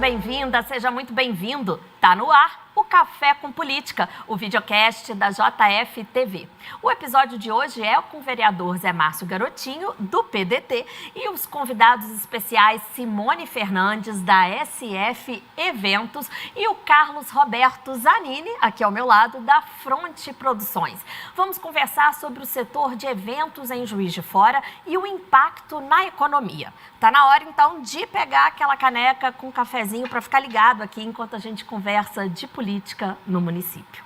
bem-vinda, seja muito bem-vindo. Tá no ar o Café com Política, o videocast da JF TV. O episódio de hoje é com o vereador Zé Márcio Garotinho, do PDT, e os convidados especiais Simone Fernandes, da SF Eventos, e o Carlos Roberto Zanini, aqui ao meu lado, da Fronte Produções. Vamos conversar sobre o setor de eventos em Juiz de Fora e o impacto na economia. Tá na hora, então, de pegar aquela caneca com um cafezinho para ficar ligado aqui enquanto a gente conversa de política no município.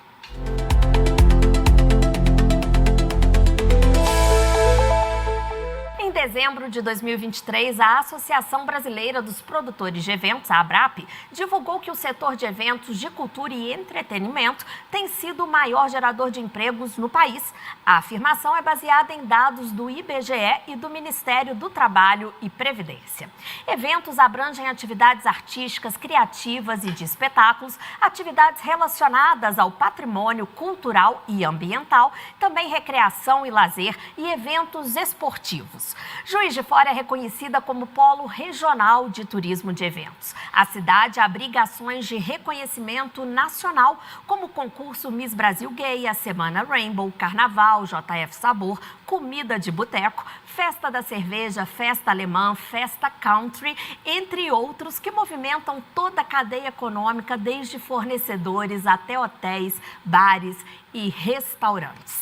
Em dezembro de 2023, a Associação Brasileira dos Produtores de Eventos, a ABRAP, divulgou que o setor de eventos de cultura e entretenimento tem sido o maior gerador de empregos no país. A afirmação é baseada em dados do IBGE e do Ministério do Trabalho e Previdência. Eventos abrangem atividades artísticas, criativas e de espetáculos, atividades relacionadas ao patrimônio cultural e ambiental, também recreação e lazer e eventos esportivos. Juiz de Fora é reconhecida como polo regional de turismo de eventos. A cidade abriga ações de reconhecimento nacional, como o concurso Miss Brasil Gay, a Semana Rainbow, Carnaval, JF Sabor, Comida de Boteco, Festa da Cerveja, Festa Alemã, Festa Country, entre outros, que movimentam toda a cadeia econômica, desde fornecedores até hotéis, bares e restaurantes.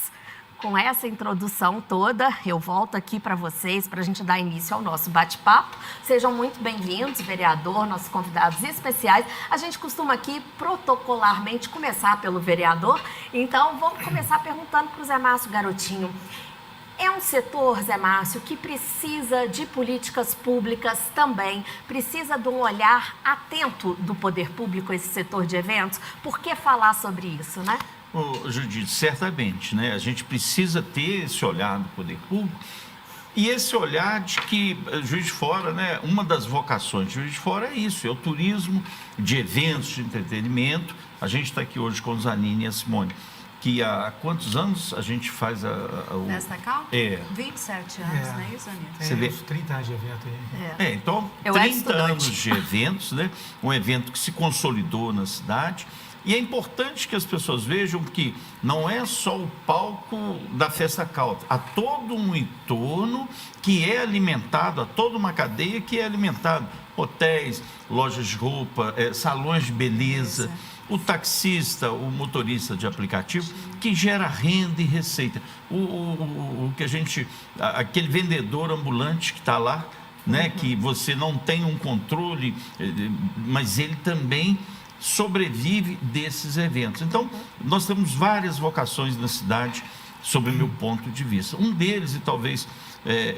Com essa introdução toda, eu volto aqui para vocês, para a gente dar início ao nosso bate-papo. Sejam muito bem-vindos, vereador, nossos convidados especiais. A gente costuma aqui, protocolarmente, começar pelo vereador. Então, vamos começar perguntando para o Zé Márcio Garotinho. É um setor, Zé Márcio, que precisa de políticas públicas também, precisa de um olhar atento do poder público, esse setor de eventos. Por que falar sobre isso, né? Judite, certamente, né? A gente precisa ter esse olhar do poder público e esse olhar de que Juiz de Fora, né? Uma das vocações de Juiz de Fora é isso, é o turismo de eventos, de entretenimento. A gente está aqui hoje com o Zanini e a Simone, que há quantos anos a gente faz Festa Country? 27 anos, não é isso, Anitta? Você vê? Uns 30 anos de evento aí. Então, Eu 30 anos de eventos, né? Um evento que se consolidou na cidade. E é importante que as pessoas vejam que não é só o palco da Festa Country, há todo um entorno que é alimentado, há toda uma cadeia que é alimentada. Hotéis, lojas de roupa, salões de beleza, o taxista, o motorista de aplicativo, que gera renda e receita. O que a gente, aquele vendedor ambulante que está lá, né, que você não tem um controle, mas ele também sobrevive desses eventos. Então, nós temos várias vocações na cidade, sob o meu ponto de vista. Um deles, e talvez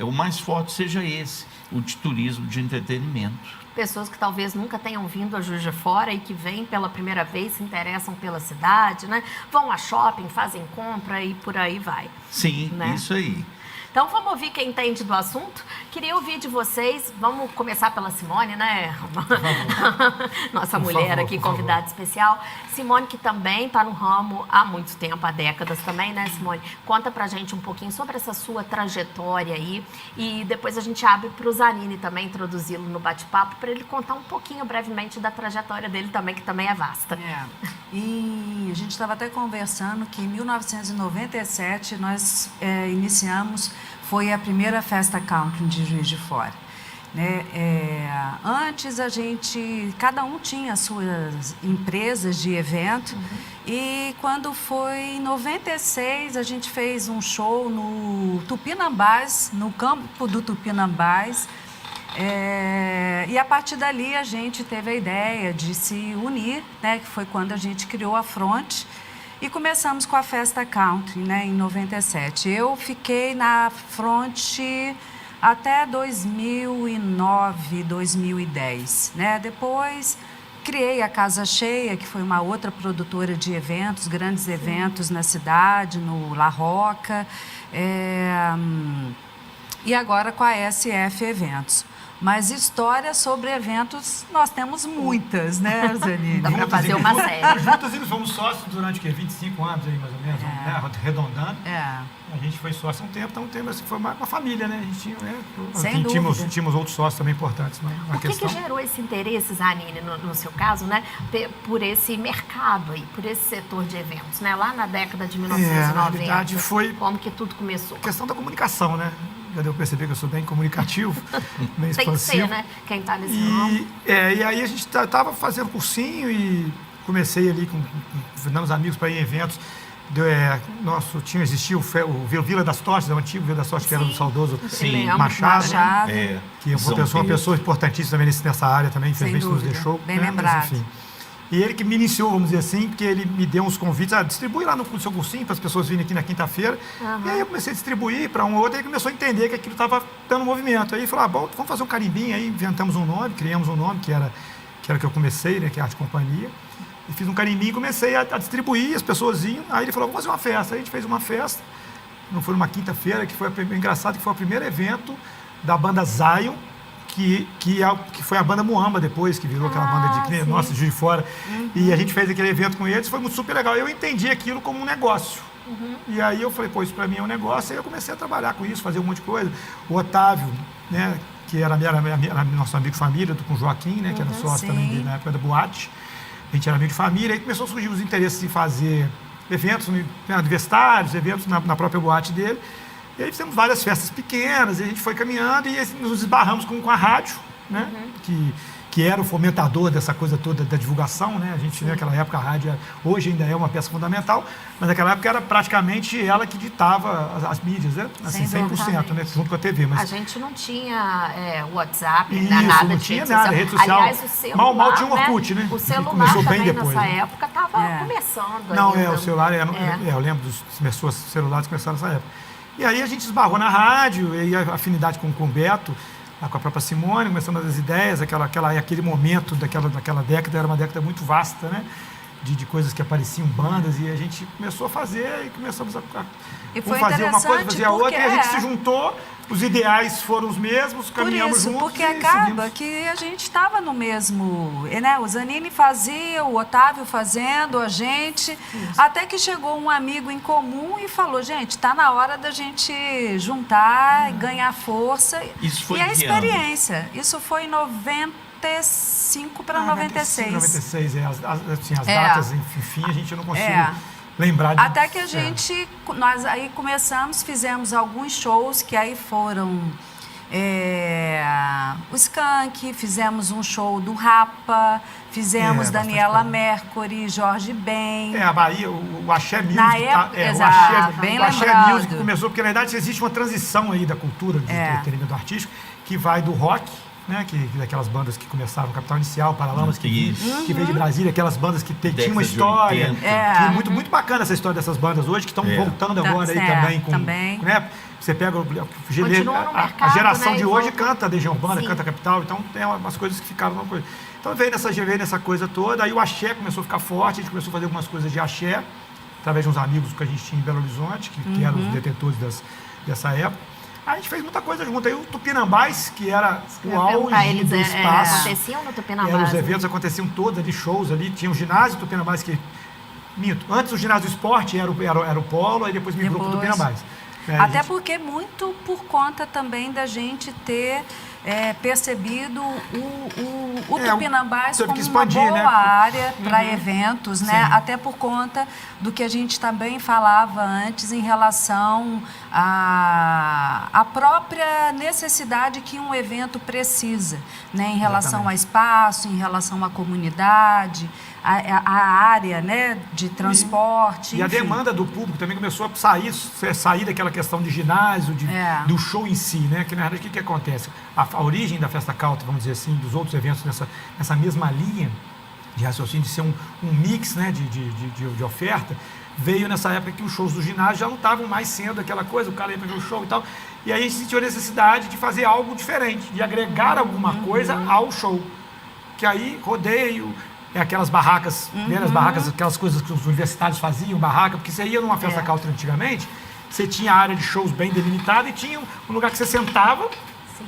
o mais forte, seja esse, o de turismo de entretenimento. Pessoas que talvez nunca tenham vindo a Juiz de Fora e que vêm pela primeira vez, se interessam pela cidade, né? Vão a shopping, fazem compra e por aí vai. Sim, né? Isso aí. Então, vamos ouvir quem entende do assunto. Queria ouvir de vocês, vamos começar pela Simone, né? Nossa mulher aqui, convidada especial. Simone, que também está no ramo há muito tempo, há décadas também, né, Simone? Conta pra gente um pouquinho sobre essa sua trajetória aí e depois a gente abre para o Zanini também, introduzi-lo no bate-papo, para ele contar um pouquinho brevemente da trajetória dele também, que também é vasta. E a gente estava até conversando que em 1997 nós iniciamos, foi a primeira Festa Country de Juiz de Fora. Né? Antes cada um tinha as suas empresas de evento, e quando foi em 96 a gente fez um show no Tupinambás, no campo do Tupinambás, e a partir dali a gente teve a ideia de se unir, né? Que foi quando a gente criou a Fronte. E começamos com a Festa Country, né, em 97. Eu fiquei na Fronte até 2009, 2010. Né? Depois criei a Casa Cheia, que foi uma outra produtora de eventos, grandes eventos na cidade, no La Rocca. E agora com a SF Eventos. Mas histórias sobre eventos, nós temos muitas, né, Zanini? Dá para fazer uma série. Juntos eles fomos sócios durante 25 anos aí, mais ou menos, né, arredondando. A gente foi sócio há um tempo, então assim, foi uma família, né? A gente tinha, né? Sem dúvida. Tínhamos outros sócios também importantes na questão. O que gerou esse interesse, Zanini, no seu caso, né? Por esse mercado aí, por esse setor de eventos, né? Lá na década de 1990. Na verdade, foi como que tudo começou? A questão da comunicação, né? Já deu para perceber que eu sou bem comunicativo, bem expansivo. Tem que ser, né? Quem está nesse ramo. E aí a gente estava fazendo cursinho e comecei ali com amigos para ir em eventos. Existia o Vila das Tochas, o antigo Vila das Tochas, que era do saudoso Machado. Que foi uma pessoa importantíssima também nessa área também, infelizmente nos deixou. Bem lembrado. Enfim. E ele que me iniciou, vamos dizer assim, porque ele me deu uns convites, distribui lá no seu cursinho para as pessoas virem aqui na quinta-feira. E aí eu comecei a distribuir para um ou outro, e ele começou a entender que aquilo estava dando movimento. Aí ele falou, bom, vamos fazer um carimbinho, aí inventamos um nome, criamos um nome, que era que eu comecei, né, que é a Arte Companhia. E fiz um carimbinho e comecei a distribuir, as pessoas iam. Aí ele falou, vamos fazer uma festa. Aí a gente fez uma festa, não foi numa quinta-feira, que foi engraçado, que foi o primeiro evento da banda Zion, que foi a banda Muamba depois, que virou aquela banda de nossa, de Juiz de Fora. E a gente fez aquele evento com eles, foi muito super legal. Eu entendi aquilo como um negócio. E aí eu falei, isso para mim é um negócio. Aí eu comecei a trabalhar com isso, fazer um monte de coisa. O Otávio, né, que era nosso amigo de família, com o Joaquim, né, que era sócio também na época da boate. A gente era amigo de família. Aí começou a surgir os interesses em fazer eventos universitários, eventos na própria boate dele. E aí fizemos várias festas pequenas, e a gente foi caminhando e nos esbarramos com a rádio, né? Que era o fomentador dessa coisa toda da divulgação, né? A gente, naquela época, a rádio hoje ainda é uma peça fundamental, mas naquela época era praticamente ela que ditava as mídias, né? Assim, 100%, né? Junto com a TV. Mas... A gente não tinha WhatsApp, isso, nada não de tinha nada, rede social. Aliás, o celular, mal tinha um Orkut, né? O celular começou também bem depois, nessa né? época estava começando. Não, ainda. o celular, eu lembro dos meus celulares começaram nessa época. E aí a gente esbarrou na rádio, e a afinidade com o Beto, com a própria Simone, começando as ideias, aquele momento daquela década, era uma década muito vasta, né? De coisas que apareciam, bandas, e a gente começou a fazer, e começamos a fazer uma coisa, fazer a outra, e a gente se juntou, os ideais foram os mesmos, caminhamos juntos. Porque acaba que a gente estava no mesmo, né? O Zanini fazia, o Otávio fazendo, a gente, até que chegou um amigo em comum e falou, gente, está na hora da gente juntar, ganhar força. Isso foi e a experiência. Isso foi em 95 para 96. 96, as datas, enfim, a gente não conseguiu lembrar disso. Até que a gente, nós aí fizemos alguns shows que aí foram o Skank, fizemos um show do Rapa, fizemos Daniela Mercury, Jorge Ben. A Bahia, o Axé Music. Na época, bem o Axé lembrado. Music começou, porque na verdade existe uma transição aí da cultura do entretenimento artístico, que vai do rock, né, daquelas bandas que começaram no Capital Inicial, Paralamas, que veio de Brasília, aqueas bandas que tinham uma história. Que muito bacana essa história dessas bandas hoje, que estão voltando agora aí também. Né? Você pega a geração, né, de hoje canta Legião Urbana, canta Capital, então tem umas coisas que ficaram uma coisa. Então veio nessa coisa toda, aí o axé começou a ficar forte, a gente começou a fazer algumas coisas de axé, através de uns amigos que a gente tinha em Belo Horizonte, que eram os detentores dessa época. A gente fez muita coisa junto. Aí o Tupinambás, que era o auge do espaço. Aconteciam no Tupinambás. Os eventos aconteciam todos ali, shows ali. Tinha o ginásio Tupinambás que... Minto. Antes o ginásio do esporte era o polo, aí depois migrou para o Tupinambás. Até porque muito por conta também da gente ter percebido o Tupinambás como expandir, uma boa né? área para eventos, né? Até por conta do que a gente também falava antes em relação à própria necessidade que um evento precisa, né? Em relação a espaço, em relação à comunidade, a área, né, de transporte. E a demanda do público também começou a sair daquela questão de ginásio, do show em si, né? Que na verdade o que acontece? A origem da Festa Country, vamos dizer assim, dos outros eventos nessa mesma linha de raciocínio, de ser um mix, né, de oferta, veio nessa época que os shows do ginásio já não estavam mais sendo aquela coisa, o cara ia para o show e tal, e aí a gente sentiu a necessidade de fazer algo diferente, de agregar alguma coisa ao show, que aí rodeio, aquelas barracas, as barracas, aquelas coisas que os universitários faziam, barraca, porque você ia numa Festa Country antigamente, você tinha a área de shows bem delimitada e tinha um lugar que você sentava,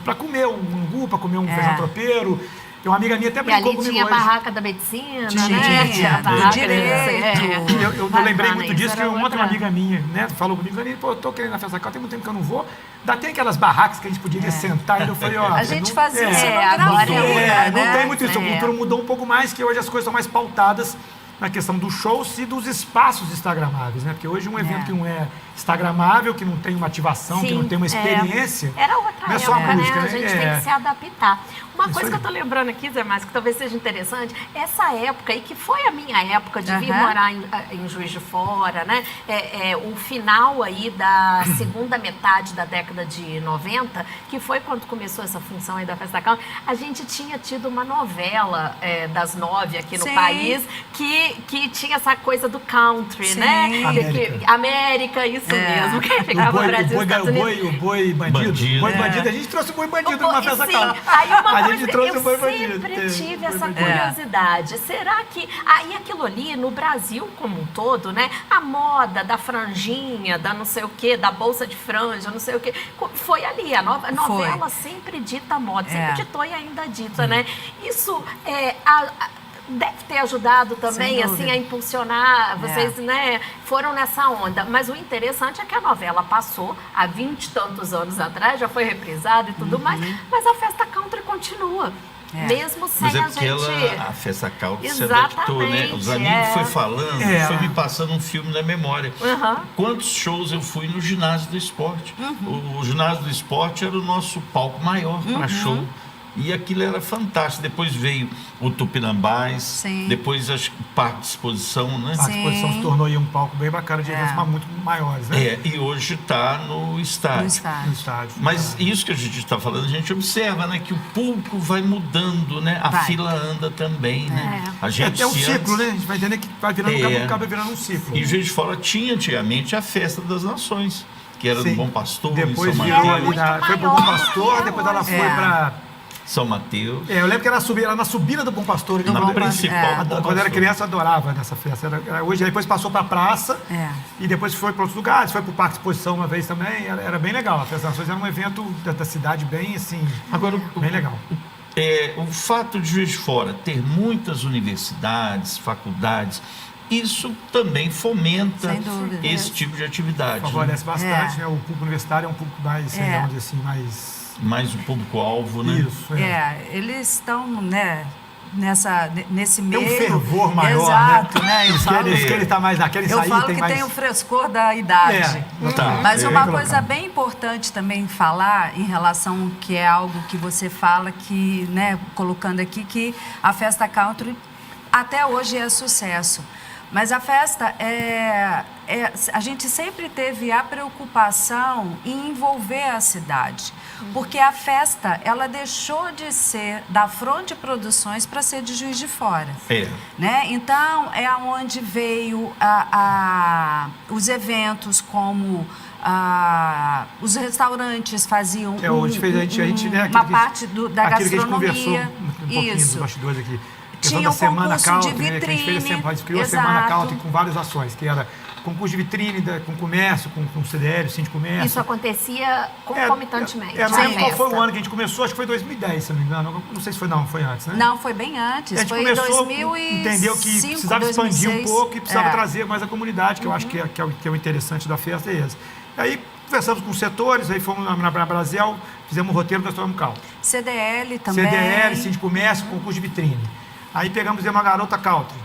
para comer um angu, para comer um feijão tropeiro. Tem uma amiga minha até E brincou ali comigo tinha a hoje. barraca da medicina, Tinha, né? tinha, A barraca direito. Eu Bacana, lembrei muito isso disso, que era ontem outra- uma amiga minha, né, falou comigo, pô, eu tô querendo ir na festa da Cal, tem muito tempo que eu não vou. Ainda tem aquelas barracas que a gente podia sentar, e eu falei, ó... A gente fazia isso agora cenografia, não né? tem muito isso, a cultura mudou um pouco mais, que hoje as coisas são mais pautadas na questão dos shows e dos espaços instagramáveis, né? Porque hoje um evento que não é instagramável, que não tem uma ativação, que não tem uma experiência... Era outra não é só a época, música, né? né? A gente tem que se adaptar. Uma Isso coisa que aí. eu tô lembrando aqui, Zé Márcio, que talvez seja interessante, essa época, e que foi a minha época de vir morar em Juiz de Fora, né? O final aí da segunda metade da década de 90, que foi quando começou essa função aí da Festa da Calma, a gente tinha tido uma novela das 9 aqui no Sim. país, que tinha essa coisa do country, Sim. né? América. América, isso mesmo. Quem ficava no Brasil, Estados Unidos. O boi bandido. Bandido. Boi bandido. A gente trouxe o boi bandido numa festa Sim, Cal. aí uma A coisa, gente trouxe eu o boi bandido. sempre tive Boi essa bandido. curiosidade. Será que aí aquilo ali no Brasil como um todo, né? A moda da franjinha, da não sei o quê, da bolsa de franja, não sei o quê, foi ali. A novela sempre dita moda, sempre ditou e ainda dita, né? Isso deve ter ajudado também, Sem assim, dúvida. a impulsionar. Vocês, né, foram nessa onda. Mas o interessante é que a novela passou há 20 e tantos anos atrás, já foi reprisada e tudo mais, mas a festa country continua. Mesmo sem Mas é a porque gente... a festa country se adaptou, né? Os Exatamente, amigos foi falando, foi me passando um filme na memória. Quantos shows eu fui no ginásio do esporte? O ginásio do esporte era o nosso palco maior para show. E aquilo era fantástico. Depois veio o Tupinambás, Sim. depois acho que o Parque de Exposição, né? A exposição se tornou aí um palco bem bacana de eventos, mas muito maiores, né? E hoje está no estádio. No estádio. No estádio. Mas isso que a gente está falando, a gente observa, né? Que o público vai mudando, né? A Vai. fila anda também, né? A gente É um se ciclo, antes- né? A gente vai entender que vai virando, acaba virando um ciclo. E Juiz de Fora tinha antigamente a Festa das Nações, que era Sim. do Bom Pastor, Depois em São virou Mateus. ali, foi pro Bom Pastor, depois ela foi pra... São Mateus. Eu lembro que era na subida do Bom Pastor. Na Bom principal. Pastor, do Bom Quando era Pastor. criança, eu adorava nessa festa. Hoje, depois passou para a praça e depois foi para outros lugares. Foi para o Parque de Exposição uma vez também. Era bem legal. A Festa das Nações era um evento da cidade bem, assim, Agora, bem legal. O fato de Juiz de Fora ter muitas universidades, faculdades, isso também fomenta Sem dúvida. esse tipo de atividade. Favorece Né? bastante, né? O público universitário é um público mais, vamos dizer assim, mais... Mais o público-alvo, né? Isso, Eles estão, né, nesse Tem meio... um fervor maior, Exato, né? Eu Diz falo, que ele tá mais naquele eu sair, falo tem que mais... tem o frescor da idade. Tá. Mas É, uma bem coisa colocado. bem importante também falar em relação, que é algo que você fala, que, né, colocando aqui, que a festa country até hoje é sucesso. Mas a festa, a gente sempre teve a preocupação em envolver a cidade. Porque a festa, ela deixou de ser da Fronte Produções para ser de Juiz de Fora. Né? Então, é onde veio os eventos como... os restaurantes faziam Hoje fez a gente, né, uma aquilo que- parte da aquilo que a gente gastronomia. conversou um pouquinho dos Isso. bastidores aqui. Tinha Questão o da Semana concurso Country, de né, que a gente fez vitrine. a gente criou a Semana Exato. Country com várias ações, que era concurso de vitrine, com comércio, com CDL, Sim de Comércio. Isso acontecia concomitantemente. Não na lembro qual foi o festa. ano que a gente começou, acho que foi 2010, se não me engano. Não sei se foi, foi antes, né? Não, foi bem antes. A gente Foi em começou, 2005, entendeu que precisava expandir um 2006. pouco e precisava trazer mais a comunidade, que eu acho que é o interessante da festa, é esse. Aí conversamos com os setores, aí fomos na Brasil, fizemos um roteiro da Storm Cal. CDL também. CDL, Sim de Comércio, concurso de vitrine. Aí pegamos uma garota country,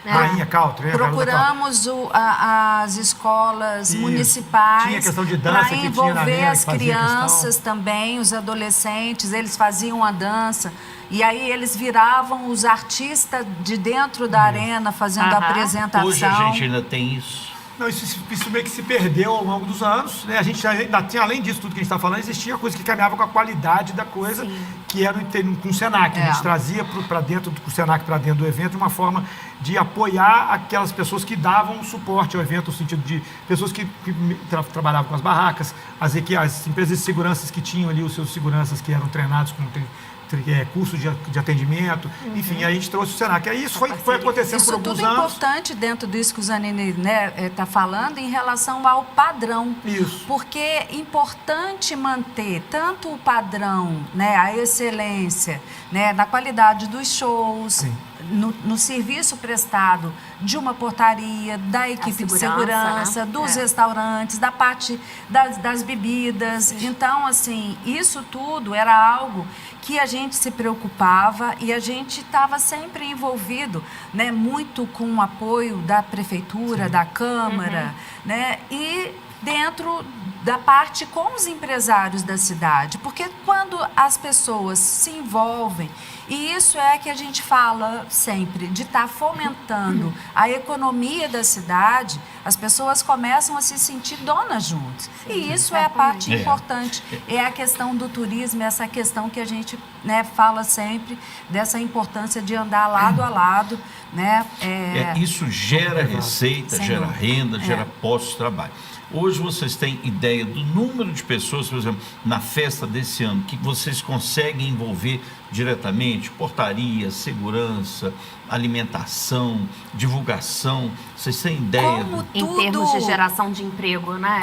rainha country. Né, garota country. Procuramos as escolas Isso. municipais Tinha questão de dança para que tinha na envolver América, as que fazia crianças também, os adolescentes, eles faziam a dança. E aí eles viravam os artistas de dentro da arena fazendo a apresentação. Hoje a gente ainda tem isso. Não, isso meio que se perdeu ao longo dos anos, né? A gente ainda tinha, além disso tudo que a gente está falando, existia coisa que caminhava com a qualidade da coisa, que era com o Senac. A gente trazia para dentro do Senac, para dentro do evento, uma forma de apoiar aquelas pessoas que davam suporte ao evento, no sentido de pessoas que trabalhavam com as barracas, as empresas de seguranças que tinham ali os seus seguranças que eram treinados curso de atendimento, enfim, a gente trouxe o Senac. Aí isso foi acontecendo por alguns anos. Isso tudo importante dentro disso que o Zanini está falando em relação ao padrão. Isso. Porque é importante manter tanto o padrão, né, a excelência, né, na qualidade dos shows, no serviço prestado de uma portaria, da equipe de segurança, né? Dos restaurantes, da parte das bebidas. Então, assim, isso tudo era algo que a gente se preocupava e a gente estava sempre envolvido, né, muito com o apoio da prefeitura, da Câmara, né, e dentro da parte com os empresários da cidade, porque quando as pessoas se envolvem, e isso é que a gente fala sempre, de estar fomentando a economia da cidade, as pessoas começam a se sentir donas juntos. E isso é a parte importante, é a questão do turismo, essa questão que a gente, né, fala sempre, dessa importância de andar lado a lado, né? Isso gera receita, gera renda, gera postos de trabalho. Hoje vocês têm ideia do número de pessoas, por exemplo, na festa desse ano, que vocês conseguem envolver diretamente? Portaria, segurança, alimentação, divulgação. Vocês têm ideia? Em termos de geração de emprego, né?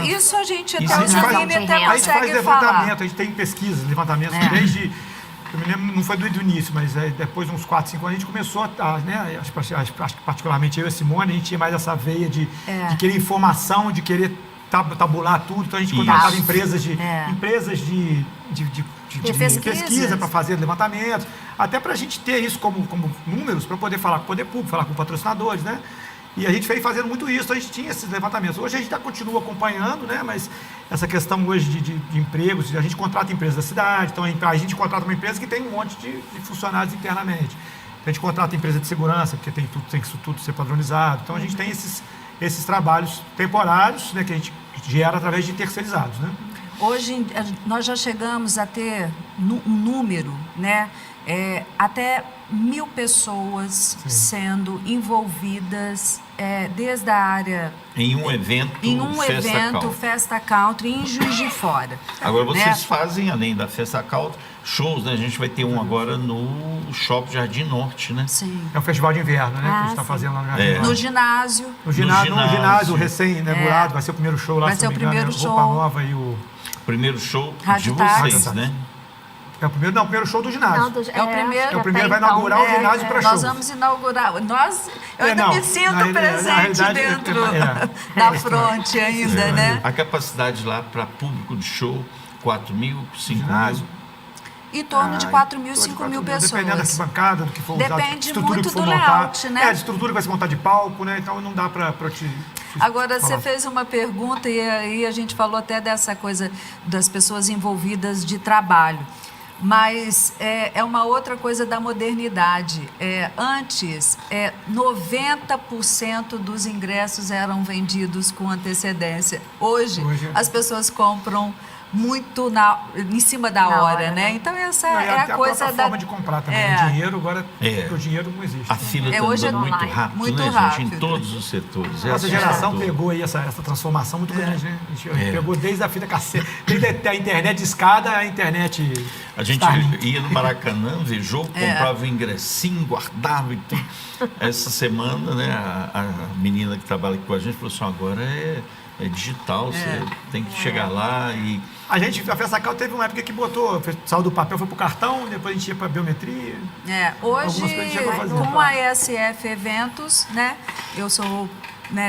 Isso a gente até a gente faz levantamento, falar. a gente tem pesquisas, levantamentos desde... Eu me lembro, não foi do início, mas depois de uns 4, 5 anos, a gente começou né, acho que particularmente eu e a Simone, a gente tinha mais essa veia de querer informação, de querer tabular tudo. Então, a gente contratava empresas de pesquisa para fazer levantamentos, até para a gente ter isso como números, para poder falar com o poder público, falar com patrocinadores, né? E a gente veio fazendo muito isso, a gente tinha esses levantamentos. Hoje a gente continua acompanhando, né? Mas essa questão hoje de empregos, a gente contrata empresas da cidade, então a gente contrata uma empresa que tem um monte de funcionários internamente. Então, a gente contrata empresa de segurança, porque tem que tudo ser padronizado. Então a gente tem esses trabalhos temporários, né, que a gente gera através de terceirizados, né? Hoje nós já chegamos a ter um número, né? Até 1.000 pessoas sendo envolvidas desde a área... Em um evento, Festa Country, em Juiz de Fora. Agora vocês fazem, além da Festa Country, shows, né? A gente vai ter um agora no Shopping Jardim Norte, né? Sim. É um festival de inverno, né? Que a gente está fazendo lá no Jardim Norte. No ginásio. No ginásio recém-inaugurado, vai ser o primeiro show lá. Vai ser o primeiro show. Roupa Nova e o... Primeiro show Rádio de Táxi. vocês, né? É o primeiro show do ginásio. É o primeiro. Vai inaugurar o ginásio para show. Nós vamos inaugurar. Eu ainda me sinto presente dentro da fronte ainda, né? A capacidade lá para público de show, 4.000, 5.000. Em torno de 4.000, 5.000 pessoas. Dependendo da arquibancada, do que for usado. Depende muito do layout, né? A estrutura que vai se montar de palco, né? Então não dá para te... Agora, você fez uma pergunta e aí a gente falou até dessa coisa das pessoas envolvidas de trabalho. Mas é uma outra coisa da modernidade. Antes, 90% dos ingressos eram vendidos com antecedência. Hoje as pessoas compram muito em cima da hora, né? Então, essa é a coisa da... forma de comprar também. O dinheiro agora, o dinheiro não existe. A fila está andando muito rápido, muito né, rápido. gente? Em todos os setores. Essa geração pegou aí essa transformação muito grande, né? A gente pegou desde a fita cassete, desde a internet de escada, a internet... A gente ia no Maracanã, ver jogo, comprava o ingressinho, guardava e tudo. Essa semana, né, a menina que trabalha aqui com a gente falou assim, agora é digital, você tem que chegar lá e... A Festa Country teve uma época que saiu do papel, foi pro cartão, depois a gente ia para biometria. Hoje, com a ESF Eventos, né, eu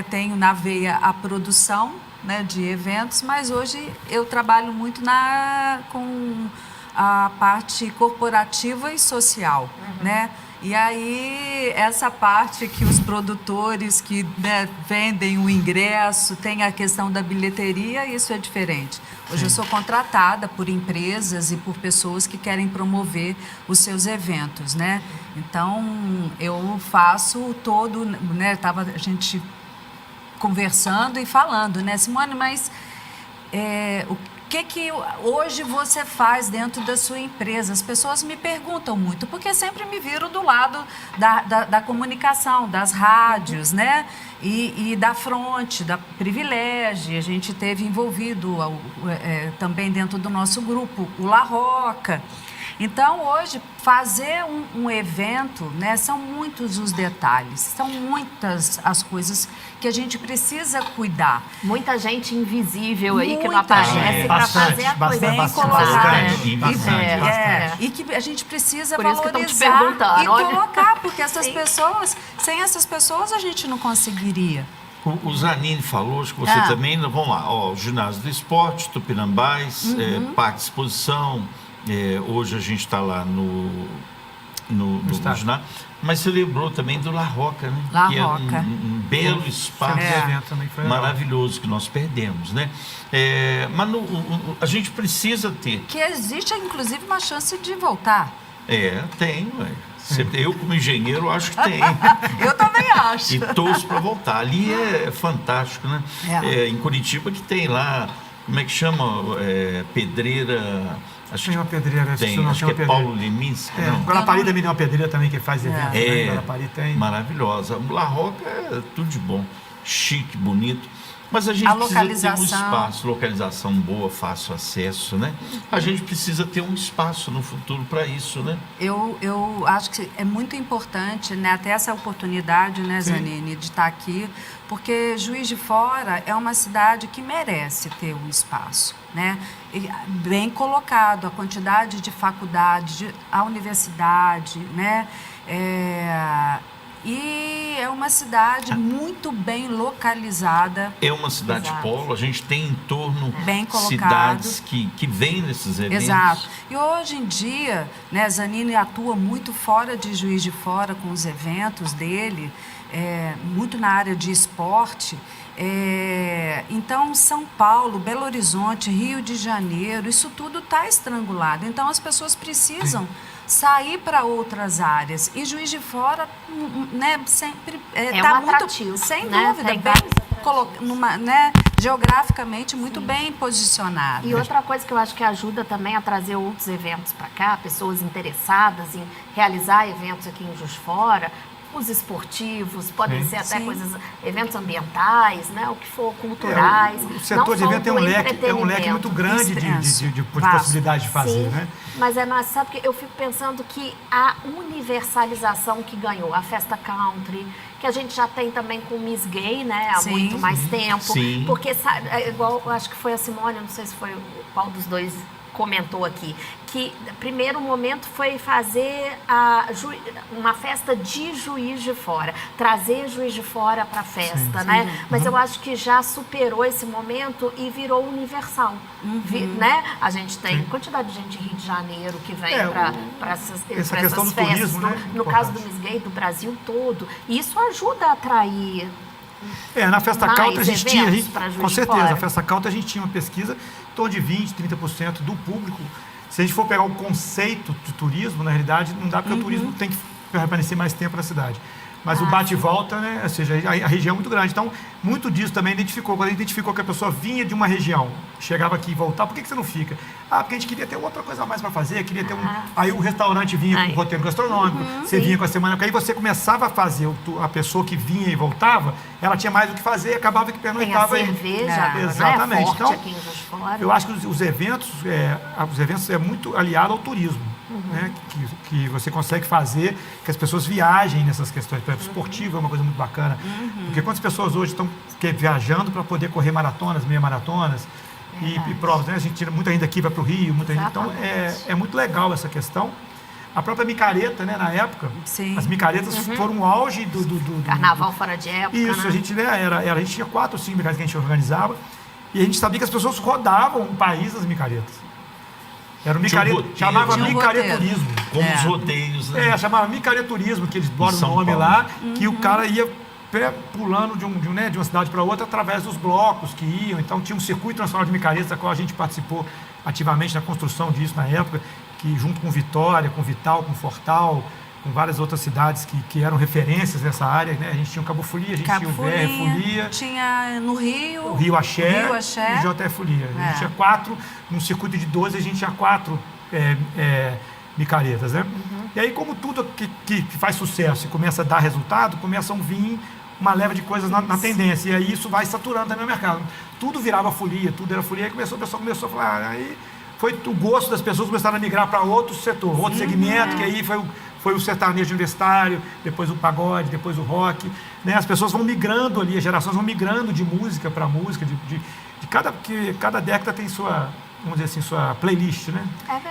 tenho na veia a produção, né, de eventos, mas hoje eu trabalho muito com a parte corporativa e social, né? E aí, essa parte que os produtores que, né, vendem o ingresso, tem a questão da bilheteria, isso é diferente. Hoje eu sou contratada por empresas e por pessoas que querem promover os seus eventos, né? Então, eu faço todo, né? Tava a gente conversando e falando, né, Simone, mas o que hoje você faz dentro da sua empresa? As pessoas me perguntam muito, porque sempre me viram do lado da comunicação, das rádios, né? E da fronte, da Privilégio. A gente teve envolvido também dentro do nosso grupo, o La Roca. Então, hoje, fazer um evento, né, são muitos os detalhes, são muitas as coisas que a gente precisa cuidar. Muita gente invisível aí que não Muita aparece gente. para Bastante, fazer a coisa bem bastante, colocada. bastante, bastante. E que a gente precisa Por isso que estão te valorizar perguntando, e olha. colocar, porque essas Sim. pessoas, sem essas pessoas a gente não conseguiria. O Zanini falou, acho que você Ah. também, vamos lá, ó, o Ginásio do Esporte, Tupinambás, Parque de Exposição, hoje a gente está lá no estádio. ginásio, mas você lembrou também do La Roca, né? La que Roca. é um belo espaço Centro de evento também foi legal. maravilhoso que nós perdemos, né? Mas a gente precisa ter. Que existe, inclusive, uma chance de voltar. Tem, ué. Eu, como engenheiro, acho que tem. Eu também acho. E torço para voltar. Ali é fantástico, né? Em Curitiba que tem lá, como é que chama? Pedreira. Acho Tem uma pedreira, tem, acho que é Paulo Leminski, não? Guarapari também tem uma pedreira também que faz eventos. Né? Guarapari tem. Maravilhosa. La Roca é tudo de bom. Chique, bonito. Mas a gente A precisa ter um localização. espaço, localização boa, fácil acesso, né? A gente precisa ter um espaço no futuro para isso, né? Eu acho que é muito importante, né, até essa oportunidade, né, Zanini, de estar aqui, porque Juiz de Fora é uma cidade que merece ter um espaço, né? E bem colocado, a quantidade de faculdade, a universidade, né? E é uma cidade muito bem localizada. É uma cidade Exato. polo, a gente tem em torno Bem colocado. cidades que vêm nesses eventos. Exato. E hoje em dia, né, Zanini atua muito fora de Juiz de Fora com os eventos dele, muito na área de esporte. Então, São Paulo, Belo Horizonte, Rio de Janeiro, isso tudo está estrangulado. Então, as pessoas precisam sair para outras áreas. E Juiz de Fora, né, sempre está um atrativo, sem né? dúvida, Tem bem vários geograficamente muito bem posicionado. E outra coisa que eu acho que ajuda também a trazer outros eventos para cá, pessoas interessadas em realizar eventos aqui em Juiz de Fora, os esportivos, podem ser até eventos ambientais, né? O que for, culturais. O setor de evento tem um leque muito grande de possibilidades de fazer, Sim, né? mas sabe que eu fico pensando que a universalização que ganhou, a festa country, que a gente já tem também com Miss Gay, né? Há muito mais tempo. Sim. Porque, igual, eu acho que foi a Simone, não sei se foi qual dos dois comentou aqui, que primeiro momento foi fazer uma festa de Juiz de Fora, trazer Juiz de Fora para a festa, né? Mas eu acho que já superou esse momento e virou universal, né? A gente tem quantidade de gente de Rio de Janeiro que vem para essas questão do festas, turismo, né? no caso do Miss Gay, do Brasil todo, e isso ajuda a atrair. Na Festa Mais Country a gente tinha, eventos pra Juiz com de certeza, Fora. a Festa Country a gente tinha uma pesquisa em torno de 20%, 30% do público. Se a gente for pegar o conceito de turismo, na realidade, não dá porque o turismo tem que permanecer mais tempo na cidade. Mas o bate e volta, né? Ou seja, a região é muito grande. Então, muito disso também identificou. Quando a gente identificou que a pessoa vinha de uma região, chegava aqui e voltava, por que você não fica? Porque a gente queria ter outra coisa a mais para fazer, queria ter Aí o restaurante vinha com o roteiro gastronômico, você vinha com a semana, porque aí você começava a fazer, a pessoa que vinha e voltava, ela tinha mais o que fazer, acabava que pernoitava. Tem a cerveja, exatamente. Né? Forte Então, aqui em Juiz de Fora. eu acho que os eventos é muito aliado ao turismo, né? Que você consegue fazer que as pessoas viajem nessas questões. Por exemplo, esportivo é uma coisa muito bacana, porque quantas pessoas hoje estão viajando para poder correr maratonas, meia maratonas e provas, né? A gente tira muita gente daqui vai para o Rio, então é muito legal essa questão. A própria micareta, né, na época, as micaretas foram o auge do Carnaval fora de época. Isso, né? a gente tinha 4 ou 5 micaretas que a gente organizava e a gente sabia que as pessoas rodavam o país das micaretas. Era um micareta, chamava micareturismo. Como os rodeios, né? Chamava micareturismo, que eles botam o nome Paulo. lá, que o cara ia pulando de uma cidade para outra através dos blocos que iam. Então tinha um circuito nacional de micaretas, da qual a gente participou ativamente na construção disso na época, que junto com Vitória, com Vital, com Fortal, com várias outras cidades que eram referências nessa área, né? A gente tinha o Cabo Folia, a gente tinha o VR Folia, tinha no Rio, o Rio Axé, e o JF Folia. A gente tinha 4, num circuito de 12 a gente tinha 4 micaretas, né? E aí, como tudo que faz sucesso e começa a dar resultado, começam a vir uma leva de coisas na tendência, e aí isso vai saturando também o mercado. Tudo virava folia, tudo era folia, aí o pessoal começou a falar, aí foi o gosto das pessoas começaram a migrar para outro setor, outro segmento, que aí foi o sertanejo universitário, depois o pagode, depois o rock. Né? As pessoas vão migrando ali, as gerações vão migrando de música para música, cada década tem sua, vamos dizer assim, sua playlist, né?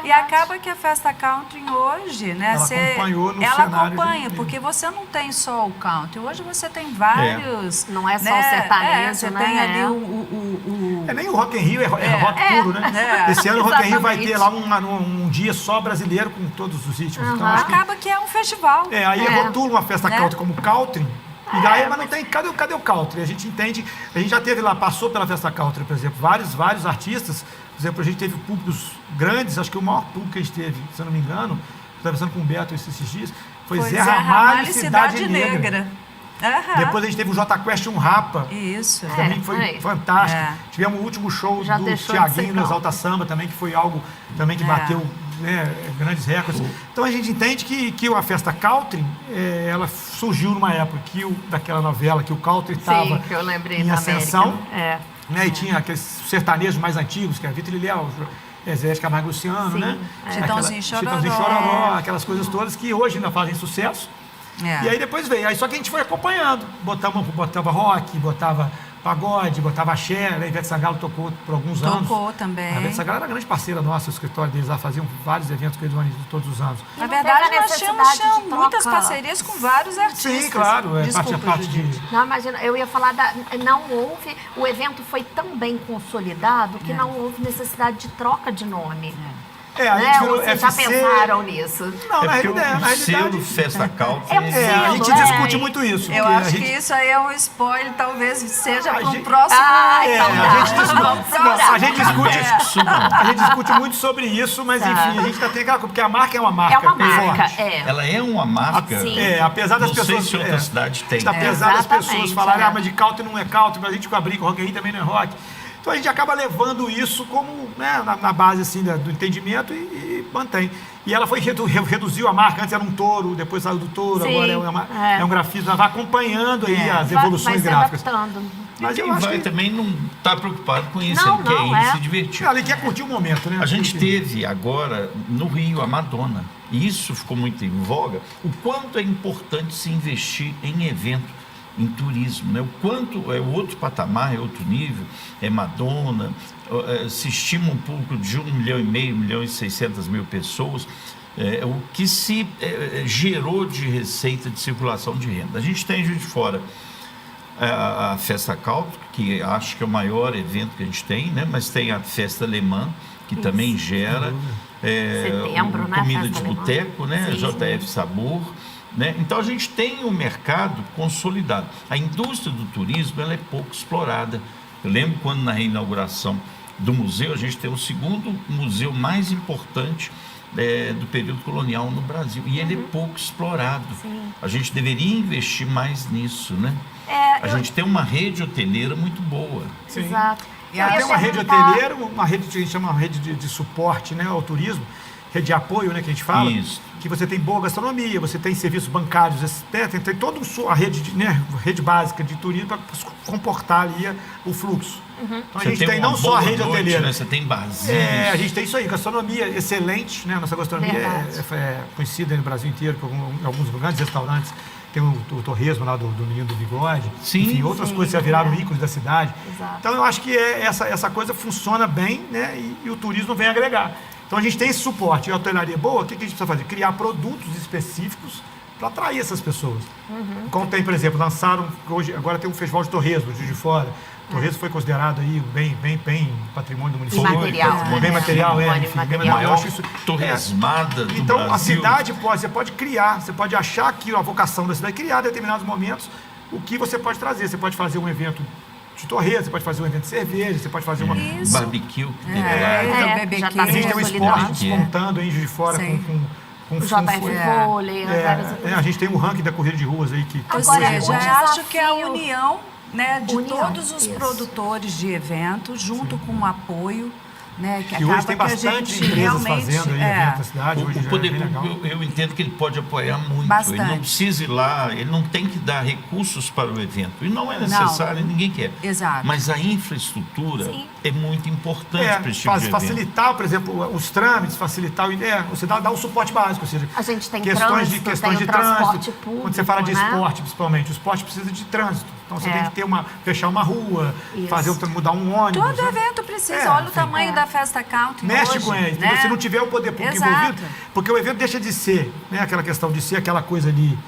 E acaba que a festa country hoje, né? Ela acompanhou no ela cenário acompanha, porque você não tem só o country. Hoje você tem vários. Não é só né? o sertanejo, você né? tem ali Nem o Rock in Rio é rock puro, né? Esse ano o Rock in Rio vai ter lá um dia só brasileiro com todos os ritmos. Então, acho que, acaba que é um festival. aí rotula uma festa country como country. E daí, mas não tem, cadê o country? A gente entende, a gente já teve lá, passou pela festa country, por exemplo, vários artistas, por exemplo, a gente teve públicos grandes, acho que o maior público que a gente teve, se eu não me engano, estava conversando com o Beto esses dias, foi Zé Ramalho e Cidade Negra. Depois a gente teve o J Quest um Rapa. Isso. Também foi fantástico. Tivemos o último show do Thiaguinho no Exalta Samba também, que foi algo também que bateu grandes recordes. Então a gente entende que a festa country, ela surgiu numa época daquela novela que o country estava em ascensão. Né, e tinha aqueles sertanejos mais antigos, que era Vitor e Léo, Zé de Camargo e Luciano, né? Chitãozinho Chororó, aquelas coisas todas que hoje ainda fazem sucesso. E aí depois veio. Aí só que a gente foi acompanhando. Botava rock, botava pagode, botava axé. A Ivete Sangalo tocou por alguns anos. Tocou também. A Ivete Sangalo era grande parceira nossa, o escritório deles lá faziam vários eventos com eles todos os anos. Na verdade, nós tínhamos muitas parcerias com vários artistas. Sim, claro. Desculpa, Não, imagina, eu ia falar o evento foi tão bem consolidado que não houve necessidade de troca de nome. Vocês já pensaram nisso? Não, na realidade. O selo Festa Country. A gente discute muito isso. Eu acho que isso aí é um spoiler, talvez seja para o próximo. A gente discute muito sobre isso, mas enfim, a gente ainda tem aquela coisa, porque a marca é uma marca. É uma marca, forte. Ela é uma marca. Apesar das pessoas. Não sei se outra cidade tem. Apesar das pessoas falarem, mas de country não é country, mas a gente com a brinca, Rock in Rio também não é rock. Então a gente acaba levando isso como, né, na base assim, do entendimento e mantém. E ela reduziu a marca, antes era um touro, depois saiu do touro, agora é um grafismo, ela vai acompanhando aí as evoluções gráficas. Mas eu acho que também não está preocupado com isso, ele quer ir se divertir. Ele quer curtir o momento, né? A gente teve agora no Rio a Madonna, e isso ficou muito em voga, o quanto é importante se investir em evento, em turismo, né? O quanto é outro patamar, é outro nível, é Madonna, se estima um público de 1,5 milhão, 1.600.000 pessoas, o que se gerou de receita de circulação de renda. A gente tem Juiz de Fora a Festa Country, que acho que é o maior evento que a gente tem, né? Mas tem a Festa Alemã, que também gera setembro, comida de boteco, né? JF Sabor. Né? Então a gente tem um mercado consolidado. A indústria do turismo ela é pouco explorada. Eu lembro quando na reinauguração do museu, a gente tem o segundo museu mais importante do período colonial no Brasil. E ele é pouco explorado. A gente deveria investir mais nisso, né? A gente tem uma rede hoteleira muito boa. Exato. E até uma rede hoteleira, uma rede que a gente chama uma rede de suporte, né, ao turismo, rede de apoio, né, que a gente fala. Isso. Que você tem boa gastronomia, você tem serviços bancários, tem toda a rede, rede básica de turismo para comportar ali o fluxo. Então a gente tem não só a rede hoteleira. Né? Você tem barzinhos. A gente tem isso aí, gastronomia excelente, né? Nossa gastronomia é conhecida no Brasil inteiro por alguns grandes restaurantes. Tem o torresmo lá do Ninho do Bigode. Enfim, outras coisas já viraram ícones da cidade. Exato. Então eu acho que essa coisa funciona bem, né? E o turismo vem agregar. Então a gente tem esse suporte. E a hotelaria boa, o que a gente precisa fazer? Criar produtos específicos para atrair essas pessoas. Como tem, por exemplo, agora tem um festival de torresmo, de Fora. O torresmo foi considerado aí bem patrimônio do município. Bem material, bem maior. Torresmada do Então Brasil. A cidade você pode criar, você pode achar que a vocação da cidade, criar em determinados momentos o que você pode trazer. Você pode fazer um evento de torresmo, você pode fazer um evento de cerveja, você pode fazer uma barbecue. A gente tem um esporte despontando aí em Juiz de Fora com o JF Vôlei, a gente tem um ranking da corrida de ruas aí que... Ou seja, eu acho que é a união, né, de todos os produtores de eventos, junto com o apoio, né? Que hoje tem bastante empresas fazendo aí eventos na cidade. Hoje O já poder é bem legal. público, eu entendo que ele pode apoiar muito. Bastante. Ele não precisa ir lá, ele não tem que dar recursos para o evento. E não é necessário, ninguém quer. Exato. Mas a infraestrutura Sim. é muito importante para esse tipo de evento. Facilitar, por exemplo, os trâmites, facilitar você dá o suporte básico, ou seja, A gente tem questões trânsito, de tem o transporte trânsito. público, Quando você fala de né? esporte, principalmente, o esporte precisa de trânsito. Então você É. tem que ter fechar uma rua, Isso. mudar um ônibus. Todo evento precisa. Olha o enfim. tamanho da festa country Mexe hoje, com ele. né? Se não tiver o poder público Exato. envolvido, porque o evento deixa de ser, né, aquela questão de ser aquela coisa ali,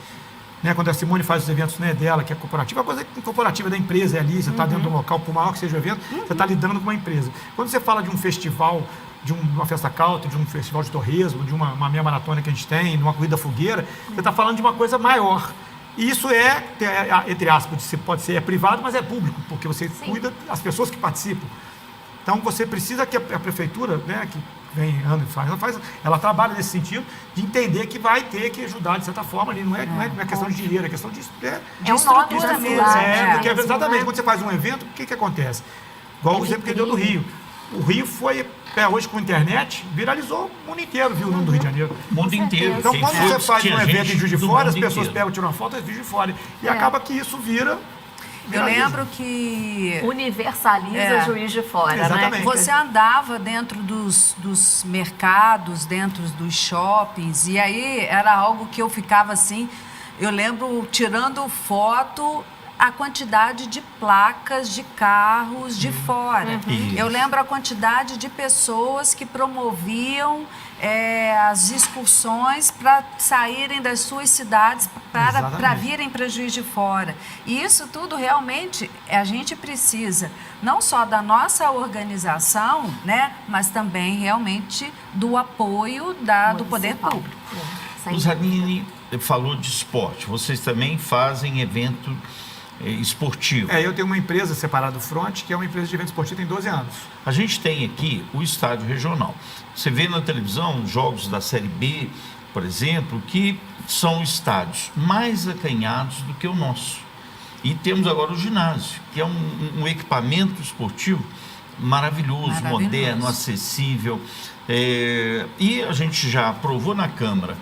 né, quando a Simone faz os eventos, né, dela, que é corporativa, a coisa corporativa da empresa é ali, você está dentro do local, por maior que seja o evento, você está lidando com uma empresa. Quando você fala de um festival, de uma festa country, de um festival de torresmo, de uma meia maratona que a gente tem, de uma corrida fogueira, você está falando de uma coisa maior. E isso entre aspas, pode ser privado, mas é público, porque você cuida das pessoas que participam. Então você precisa que a prefeitura, né, que vem ano e ela trabalha nesse sentido de entender que vai ter que ajudar de certa forma ali, não é questão de dinheiro, é questão de estrutura mesmo. porque exatamente quando você faz um evento, o que acontece? Igual o exemplo que deu do Rio. O Rio foi, hoje com a internet, viralizou o mundo inteiro, viu o nome do Rio de Janeiro. O mundo inteiro. Então, Quem quando foi, você faz tinha um evento gente em Juiz de do Fora, as mundo pessoas inteiro. pegam, tiram uma foto e Juiz de Fora. E acaba que isso Eu viraliza. lembro que Universaliza Juiz de Fora, Exatamente. né? você andava dentro dos mercados, dentro dos shoppings, e aí era algo que eu ficava assim, eu lembro tirando foto a quantidade de placas de carros de fora. Isso. Eu lembro a quantidade de pessoas que promoviam as excursões para saírem das suas cidades para Exatamente. virem para Juiz de Fora. E isso tudo realmente a gente precisa não só da nossa organização, né, mas também realmente do apoio do poder Municipal. público. Sem O Zanini falou de esporte. Vocês também fazem evento esportivo. Eu tenho uma empresa separada do Front, que é uma empresa de evento esportivo, tem 12 anos. A gente tem aqui o estádio regional. Você vê na televisão jogos da Série B, por exemplo, que são estádios mais acanhados do que o nosso. E temos agora o ginásio, que é um equipamento esportivo maravilhoso, moderno, acessível. E a gente já aprovou na Câmara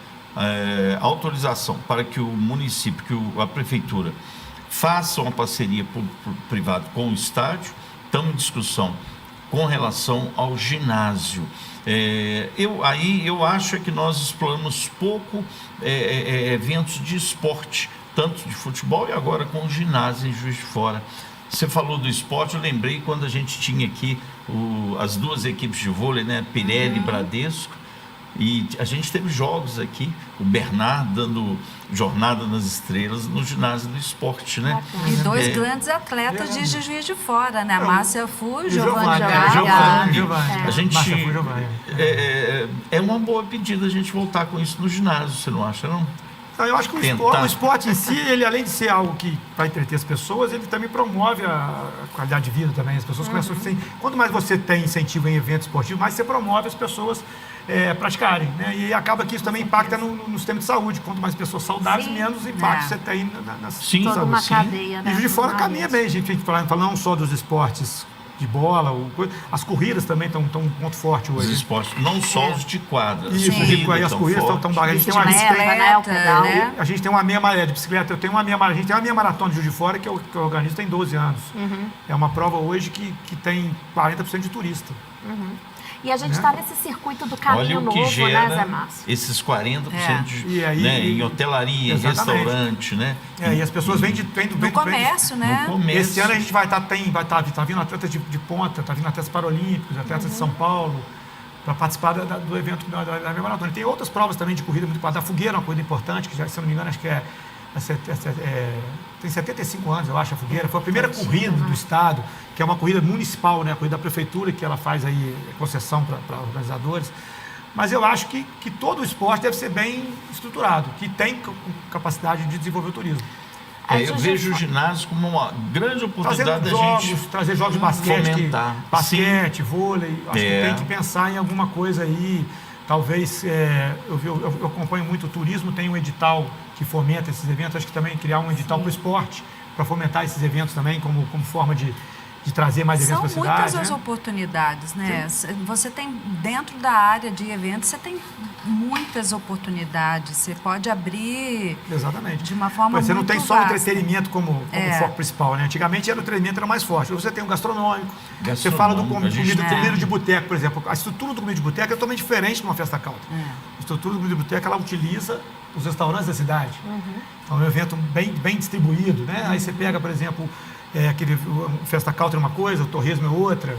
autorização para que o município, que a prefeitura faça uma parceria público-privado com o estádio. Estamos em discussão com relação ao ginásio. Eu acho que nós exploramos pouco eventos de esporte, tanto de futebol e agora com o ginásio em Juiz de Fora. Você falou do esporte, eu lembrei quando a gente tinha aqui as duas equipes de vôlei, né, Pirelli e Bradesco, e a gente teve jogos aqui, o Bernard dando jornada nas estrelas no ginásio do esporte, né? E dois grandes atletas de Juiz de Fora, né? Márcia Fu e Giovanni. Giovanni. A gente Márcia Fu e Giovanni. é uma boa pedida a gente voltar com isso no ginásio, você não acha, não? Então, eu acho que o esporte em si, ele além de ser algo que vai entreter as pessoas, ele também promove a qualidade de vida também. As pessoas começam a quanto mais você tem incentivo em eventos esportivos, mais você promove as pessoas praticarem, né? E acaba que isso também impacta no sistema de saúde. Quanto mais pessoas saudáveis, menos impacto você tem na Sim, toda uma sim. cadeia, né? E Juiz de Fora caminha bem, a gente fala não só dos esportes de bola, as corridas também estão um ponto forte Os hoje. esportes, não só os de quadra. Isso, as corridas estão a gente tem uma né? A gente tem uma meia maratona de bicicleta, a gente tem uma meia maratona de Juiz de Fora que eu organizo tem 12 anos. É uma prova hoje que tem 40% de turista. E a gente está nesse circuito do caminho Olha o que novo, gera né, Zé Márcio? esses 40% em hotelaria, exatamente. restaurante, né? E as pessoas vêm do comércio, né? No comércio. Esse ano a gente vai estar vindo atletas de ponta, está vindo atletas paralímpicos, atletas de São Paulo, para participar do evento da meia maratona. Tem outras provas também de corrida muito da fogueira, uma corrida importante, que já, se eu não me engano, acho que tem 75 anos, eu acho, a fogueira. Foi a primeira corrida do estado, que é uma corrida municipal, né? A corrida da prefeitura, que ela faz aí concessão para organizadores. Mas eu acho que todo o esporte deve ser bem estruturado, que tem capacidade de desenvolver o turismo. Eu vejo o ginásio como uma grande oportunidade trazer jogos de basquete, fomentar. vôlei. Acho que tem que pensar em alguma coisa aí. Talvez, eu acompanho muito o turismo, tem um edital que fomenta esses eventos. Acho que também criar um edital para o esporte, para fomentar esses eventos também, como forma de de trazer mais eventos para a São cidade. muitas as oportunidades, né? Você tem, dentro da área de eventos, você tem muitas oportunidades. Você pode abrir Exatamente. de uma forma Você não muito tem só o vasta. entretenimento como foco principal, né? Antigamente o entretenimento era mais forte. Hoje você tem um gastronômico. Você fala do comida de boteco, por exemplo. A estrutura do comida de boteco é totalmente diferente de uma festa country. A estrutura do comida de boteco, ela utiliza os restaurantes da cidade. Então é um evento bem distribuído, né? Aí você pega, por exemplo, aquele festa country é uma coisa, o torresmo é outra.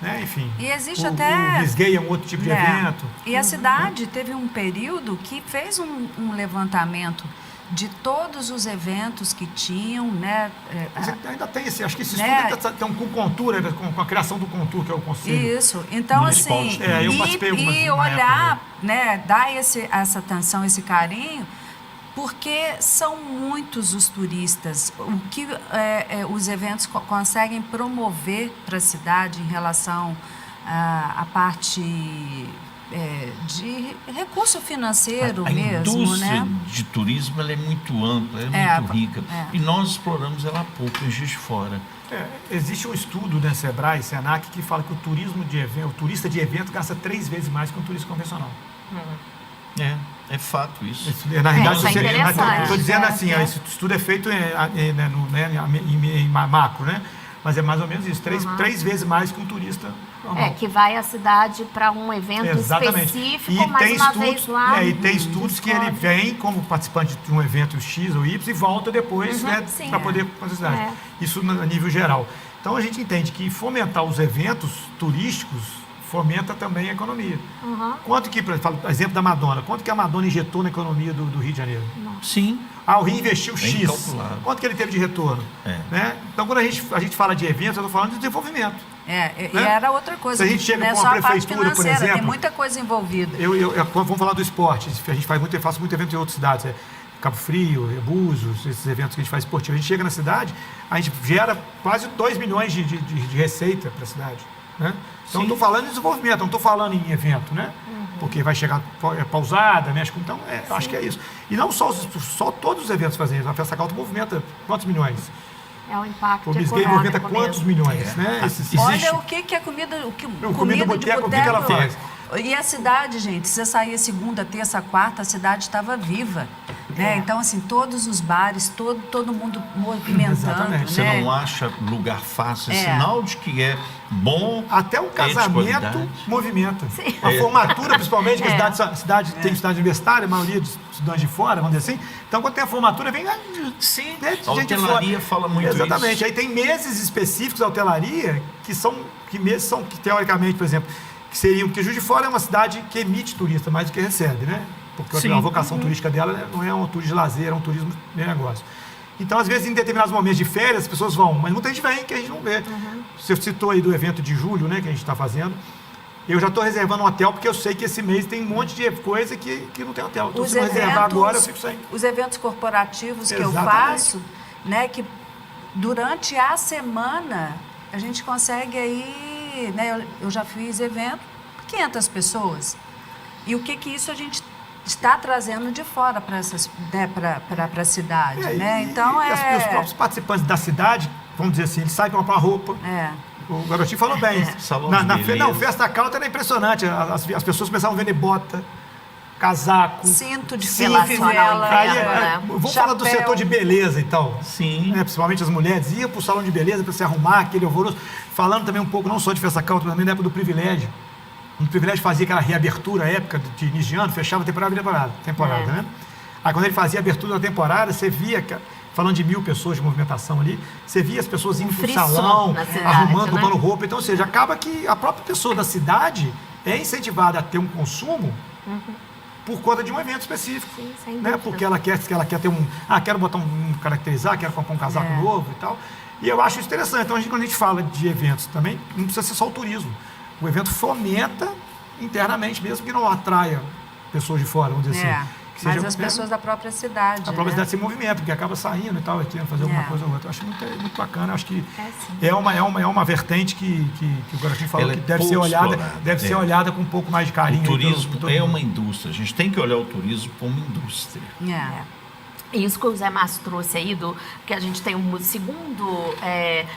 Né? Enfim, E existe o Bisgay é um outro tipo de evento. E a cidade teve um período que fez um levantamento de todos os eventos que tinham, né? Mas ainda tem esse, acho que esse estudo ainda tem com Contur, com a criação do Contur, que é o conselho. Isso, então municipal. assim, Eu participei algumas e na olhar, época, né, dar essa atenção, esse carinho, porque são muitos os turistas. O que os eventos conseguem promover para a cidade em relação à parte de recurso financeiro A mesmo, indústria né? de turismo ela é muito ampla, é muito rica. E nós exploramos ela há pouco em Juiz de Fora. Existe um estudo da Sebrae, Senac, que fala que o turista de evento gasta 3 vezes mais que um turista convencional. É fato isso. Na realidade, isso é interessante. estou dizendo assim, esse estudo é feito em macro, né? Mas é mais ou menos isso, 3 vezes mais que um turista normal. Que vai à cidade para um evento específico, e mais tem uma estudos, vez lá. E tem estudos que ele vem como participante de um evento X ou Y e volta depois para poder fazer a cidade. Isso a nível geral. Então a gente entende que fomentar os eventos turísticos fomenta também a economia. Quanto que, por exemplo da Madonna, quanto que a Madonna injetou na economia do Rio de Janeiro? Sim. O Rio investiu X. Calculado. Quanto que ele teve de retorno? Né? Então, quando a gente fala de eventos, eu estou falando de desenvolvimento. E era outra coisa. Se a gente chega com só a prefeitura, por exemplo... Tem muita coisa envolvida. Vamos falar do esporte. A gente faço muito evento em outras cidades. Cabo Frio, Búzios, esses eventos que a gente faz esportivo. A gente chega na cidade, a gente gera quase 2 milhões de receita para a cidade. Né? Então, não estou falando em desenvolvimento, não estou falando em evento, né? Porque vai chegar pausada, né? Então, acho que é isso. E não só todos os eventos fazem isso. A Festa Country movimenta quantos milhões? É o impacto O Bisgay movimenta quantos milhões, né? Olha o que é comida, comida de boteco, o que ela faz? E a cidade, gente, se você saía segunda, terça, quarta, a cidade estava viva. Né? Então, assim, todos os bares, todo mundo movimentando. Exatamente. Você né? não acha lugar fácil, sinal de que é bom. Até um casamento movimenta. Sim. A formatura, principalmente, que a cidade tem cidade universitária, a maioria dos estudantes de fora, vamos dizer assim. Então, quando tem a formatura, vem Sim, né, a gente de hotelaria fora. fala muito Exatamente. isso. Aí tem meses específicos da hotelaria, que teoricamente, por exemplo, que Juiz de Fora é uma cidade que emite turista mais do que recebe, né? Porque a vocação turística dela não é um turismo de lazer, é um turismo de negócio. Então, às vezes, em determinados momentos de férias, as pessoas vão, mas muita gente vem que a gente não vê. Você citou aí do evento de julho, né, que a gente está fazendo. Eu já estou reservando um hotel, porque eu sei que esse mês tem um monte de coisa que não tem hotel. Então, se não reservar agora, eu fico sem. Os eventos corporativos que eu faço, né, que durante a semana a gente consegue aí, né, eu já fiz evento, 500 pessoas. E o que isso a gente está trazendo de fora para a cidade, né? Então os próprios participantes da cidade, vamos dizer assim, eles saem comprar roupa. O garotinho falou bem. Festa Country era impressionante. As pessoas começavam a vender bota, casaco, cinto de fivela. Vamos falar do setor de beleza, então. Sim. Principalmente as mulheres iam para o salão de beleza para se arrumar, aquele alvoroço. Falando também um pouco, não só de Festa Country, mas também da época do Privilégio. O Privilégio fazia aquela reabertura época de início de ano, fechava temporada, né? Aí quando ele fazia a abertura da temporada, você via, falando de 1.000 pessoas de movimentação ali, você via as pessoas indo para o salão, arrumando, comprando roupa. Então, ou seja, acaba que a própria pessoa da cidade é incentivada a ter um consumo por conta de um evento específico. Sim, sem né? Porque ela quer ter quero botar caracterizar, quero comprar um casaco novo e tal. E eu acho isso interessante. Então, quando a gente fala de eventos também, não precisa ser só o turismo. O evento fomenta internamente, mesmo que não atraia pessoas de fora, vamos dizer assim. Mas as pessoas da própria cidade. A própria cidade se movimenta, porque acaba saindo e tal, querendo fazer alguma coisa ou outra. Eu acho muito bacana. Acho que é uma vertente que o Garotinho falou que deve ser olhada com um pouco mais de carinho. O turismo é uma indústria. A gente tem que olhar o turismo como indústria. Isso que o Zé Márcio trouxe aí, que a gente tem o segundo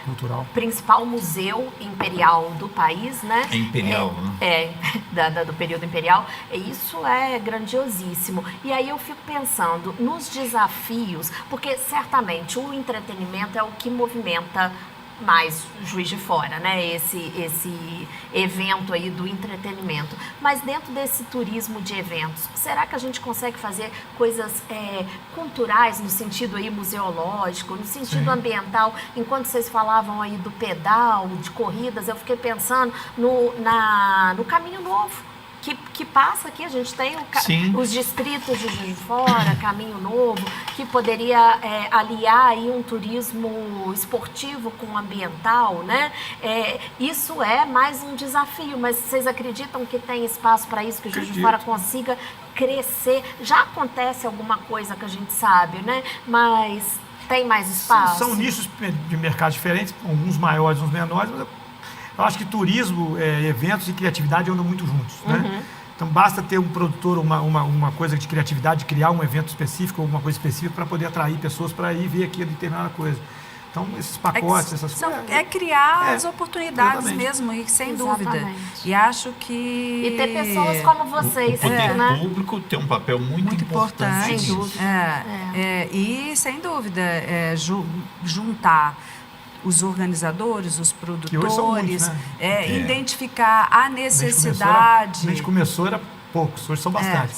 Cultural. principal museu imperial do país, né? É imperial, né? Do período imperial. E isso é grandiosíssimo. E aí eu fico pensando nos desafios, porque certamente o entretenimento é o que movimenta mais Juiz de Fora, né? Esse evento aí do entretenimento. Mas dentro desse turismo de eventos, será que a gente consegue fazer coisas culturais no sentido aí museológico, no sentido ambiental? Enquanto vocês falavam aí do pedal, de corridas, eu fiquei pensando no Caminho Novo. Que passa aqui, a gente tem os distritos de Juiz de Fora, Caminho Novo, que poderia aliar aí um turismo esportivo com ambiental, né? Isso é mais um desafio, mas vocês acreditam que tem espaço para isso, que Juiz de Fora consiga crescer? Já acontece alguma coisa que a gente sabe, né? Mas tem mais espaço? São nichos de mercado diferentes, uns maiores, uns menores, mas eu acho que turismo, eventos e criatividade andam muito juntos, né? Então, basta ter um produtor, uma coisa de criatividade, de criar um evento específico, alguma coisa específica para poder atrair pessoas para ir ver aqui determinada coisa. Então, esses pacotes, essas coisas... criar as oportunidades mesmo, e sem dúvida. E acho que... E ter pessoas como vocês, o poder né? público tem um papel muito importante. Sem dúvida. E, sem dúvida, juntar os organizadores, os produtores, que hoje são muitos, né? Identificar a necessidade. Quando a gente começou era poucos, hoje são bastante.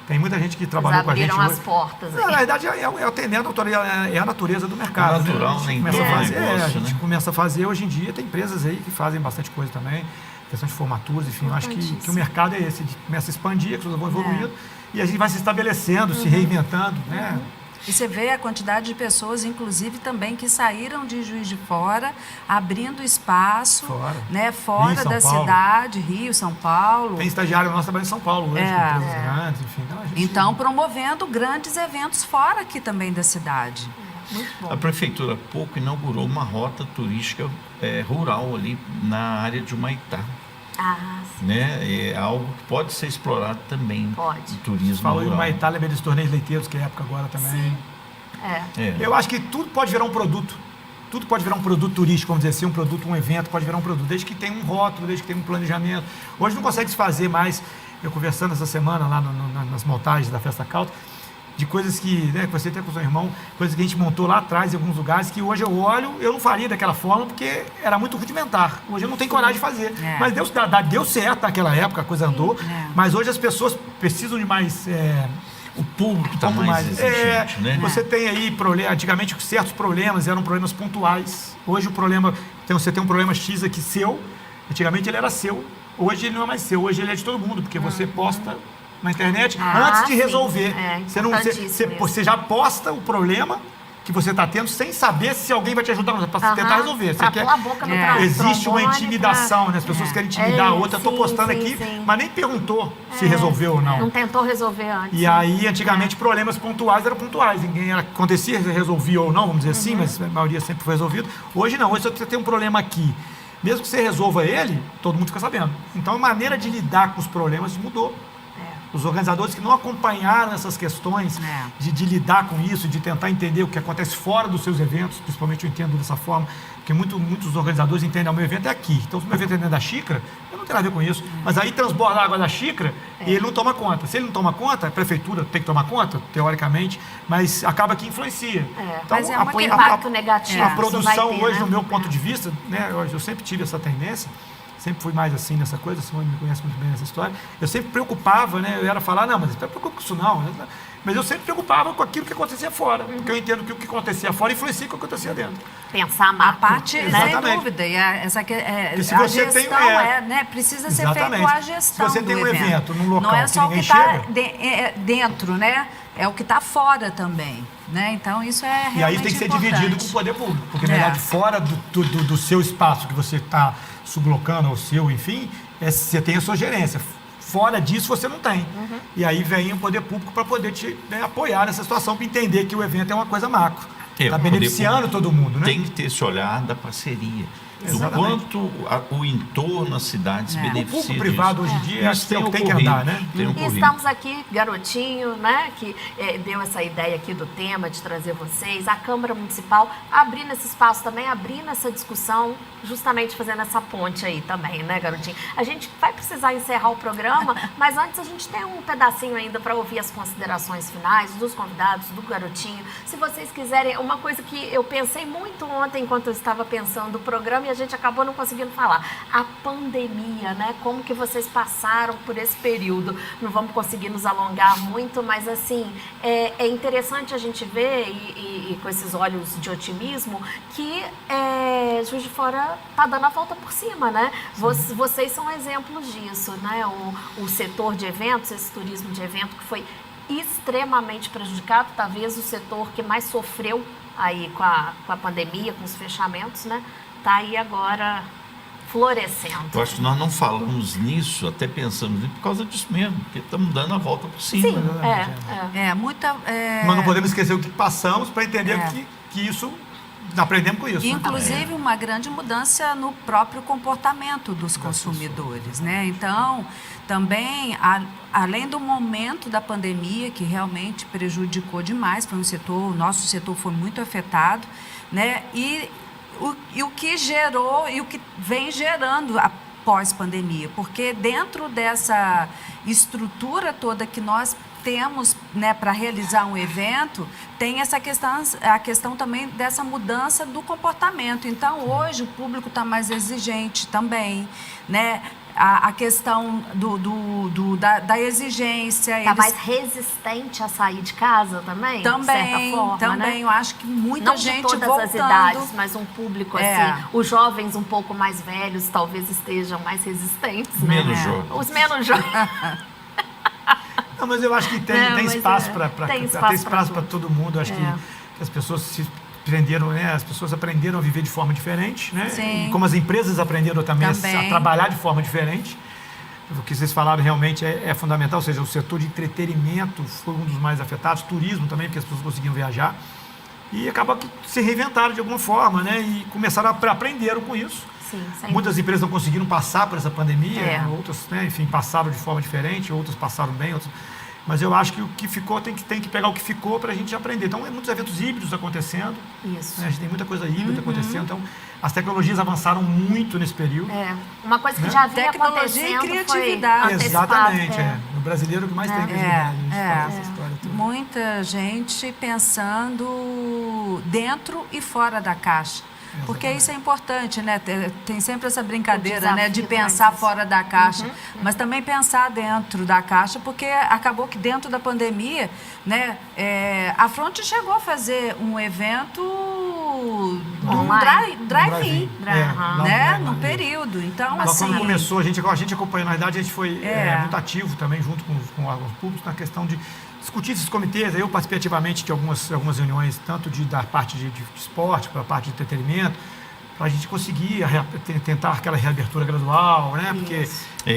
Tem muita gente que trabalhou com a gente. Abriram as portas. Na verdade, é a natureza do mercado. É natural, né? A gente começa a fazer, hoje em dia, tem empresas aí que fazem bastante coisa também, questão de formaturas, enfim. Eu acho que o mercado é esse, começa a expandir, as pessoas vão evoluindo, e a gente vai se estabelecendo, se reinventando, né? E você vê a quantidade de pessoas, inclusive também, que saíram de Juiz de Fora, abrindo espaço fora Rio, da cidade, Rio, São Paulo. Tem estagiário nosso trabalhando em São Paulo hoje, com empresas grandes, enfim. Então, promovendo grandes eventos fora aqui também da cidade. Muito bom. A prefeitura há pouco inaugurou uma rota turística rural ali na área de Humaitá. Né? É algo que pode ser explorado também. Pode. O turismo falou rural. Em uma Itália dos torneios leiteiros, que é época agora também. Sim. Eu acho que tudo pode virar um produto. Tudo pode virar um produto turístico, vamos dizer assim, um evento, pode virar um produto, desde que tenha um rótulo, desde que tenha um planejamento. Hoje não consegue se fazer mais, eu conversando essa semana lá nas montagens da Festa Country, de coisas que você tem com o seu irmão, coisas que a gente montou lá atrás em alguns lugares, que hoje eu olho, eu não faria daquela forma, porque era muito rudimentar. Hoje eu não tenho coragem de fazer. Mas deu certo naquela época, a coisa andou, mas hoje as pessoas precisam de mais... o público está mais exigente, né? Você tem aí, antigamente certos problemas eram problemas pontuais. Hoje o problema, você tem um problema X aqui seu, antigamente ele era seu, hoje ele não é mais seu, hoje ele é de todo mundo, porque você posta na internet antes de resolver. Você já posta o problema que você está tendo sem saber se alguém vai te ajudar para tentar resolver. Você quer... a boca no Existe uma intimidação, né? As pessoas querem intimidar a outra. Eu estou postando aqui, mas nem perguntou se resolveu ou não. Não tentou resolver antes. E aí, antigamente, problemas pontuais eram pontuais. Ninguém acontecia, resolvia ou não, vamos dizer assim, mas a maioria sempre foi resolvido. Hoje não, hoje você tem um problema aqui. Mesmo que você resolva ele, todo mundo fica sabendo. Então, a maneira de lidar com os problemas mudou. Os organizadores que não acompanharam essas questões de lidar com isso, de tentar entender o que acontece fora dos seus eventos, principalmente eu entendo dessa forma, porque muitos organizadores entendem, o meu evento é aqui, então se o meu evento é dentro da xícara, eu não tenho nada a ver com isso, mas aí transborda a água da xícara e ele não toma conta. Se ele não toma conta, a prefeitura tem que tomar conta, teoricamente, mas acaba que influencia. Então, mas o impacto negativo. A produção hoje, no meu ponto de vista, eu sempre tive essa tendência, sempre fui mais assim nessa coisa, a Simone me conhece muito bem nessa história, eu sempre preocupava, eu era falar, não, mas não preocupa com isso não, mas eu sempre preocupava com aquilo que acontecia fora, porque eu entendo que o que acontecia fora influencia o que acontecia dentro. Pensar macro. A parte, sem dúvida, e se a você gestão precisa ser feita a gestão se você tem um evento num local não é só que o que está dentro, é o que está fora também. Então isso é realmente E aí tem que ser importante. dividido com o poder público, porque na verdade fora do seu espaço que você está sublocando, o seu, enfim, você tem a sua gerência. Fora disso você não tem. E aí vem o poder público para poder te apoiar nessa situação, para entender que o evento é uma coisa macro. Está beneficiando todo mundo, né? Tem que ter esse olhar da parceria. do quanto o entorno, a cidade se beneficia O público disso. privado hoje em dia Isso tem que andar, né? Tem E ocorrido. estamos aqui, Garotinho, né, que deu essa ideia aqui do tema de trazer vocês, a Câmara Municipal abrindo esse espaço também, abrindo essa discussão, justamente fazendo essa ponte aí também, né, Garotinho? A gente vai precisar encerrar o programa, mas antes a gente tem um pedacinho ainda para ouvir as considerações finais dos convidados, do Garotinho. Se vocês quiserem, uma coisa que eu pensei muito ontem enquanto eu estava pensando o programa e a gente acabou não conseguindo falar, a pandemia, né? Como que vocês passaram por esse período? Não vamos conseguir nos alongar muito, mas assim, é interessante a gente ver, e com esses olhos de otimismo, que Juiz de Fora está dando a volta por cima, né? Vocês são exemplos disso, né? O setor de eventos, esse turismo de evento que foi extremamente prejudicado, talvez o setor que mais sofreu aí com a pandemia, com os fechamentos, né? Está aí agora florescendo. Eu acho que nós não falamos nisso, até pensamos nisso por causa disso mesmo, porque estamos dando a volta por cima. Sim, Mas não podemos esquecer o que passamos para entender que isso, aprendemos com isso. Inclusive, uma grande mudança no próprio comportamento dos consumidores, né? Então, também, além do momento da pandemia, que realmente prejudicou demais, o nosso setor foi muito afetado, né? E o que gerou e o que vem gerando após pandemia, porque dentro dessa estrutura toda que nós temos, né, para realizar um evento, tem a questão também dessa mudança do comportamento. Então, hoje o público está mais exigente também, né? A questão da exigência. Está mais resistente a sair de casa também, de certa forma, né? Eu acho que muita não gente de todas voltando. As idades, mas um público assim, os jovens um pouco mais velhos talvez estejam mais resistentes, né? Menos jovens. Os menos jovens. Não, mas eu acho que tem espaço para todo mundo. Acho que as pessoas se aprenderam, né? As pessoas aprenderam a viver de forma diferente, né? Sim. E como as empresas aprenderam também a trabalhar de forma diferente. O que vocês falaram realmente é fundamental, ou seja, o setor de entretenimento foi um dos mais afetados, turismo também, porque as pessoas conseguiam viajar. E acaba que se reinventaram de alguma forma, né? E começaram aprenderam com isso. Sim, muitas empresas não conseguiram passar por essa pandemia, outras, né, enfim, passaram de forma diferente, outras passaram bem, outras... Mas eu acho que o que ficou tem que pegar o que ficou para a gente aprender. Então, muitos eventos híbridos acontecendo. Isso. Né? A gente tem muita coisa híbrida acontecendo. Então, as tecnologias avançaram muito nesse período. Uma coisa que já vinha tecnologia e acontecendo criatividade. Exatamente. No brasileiro que mais tem criatividade. Essa história toda. Muita gente pensando dentro e fora da caixa. Porque isso é importante, né? Tem sempre essa brincadeira, né, de pensar fora da caixa, mas também pensar dentro da caixa, porque acabou que dentro da pandemia, né, a Fronte chegou a fazer um evento drive-in, né, no período. Então, assim... Quando começou, a gente acompanhou, na verdade, a gente foi muito ativo também, junto com órgãos públicos, na questão de discutir esses comitês. Eu participei ativamente de algumas reuniões, tanto da parte de esporte, para a parte de entretenimento, para a gente conseguir tentar aquela reabertura gradual, né? Porque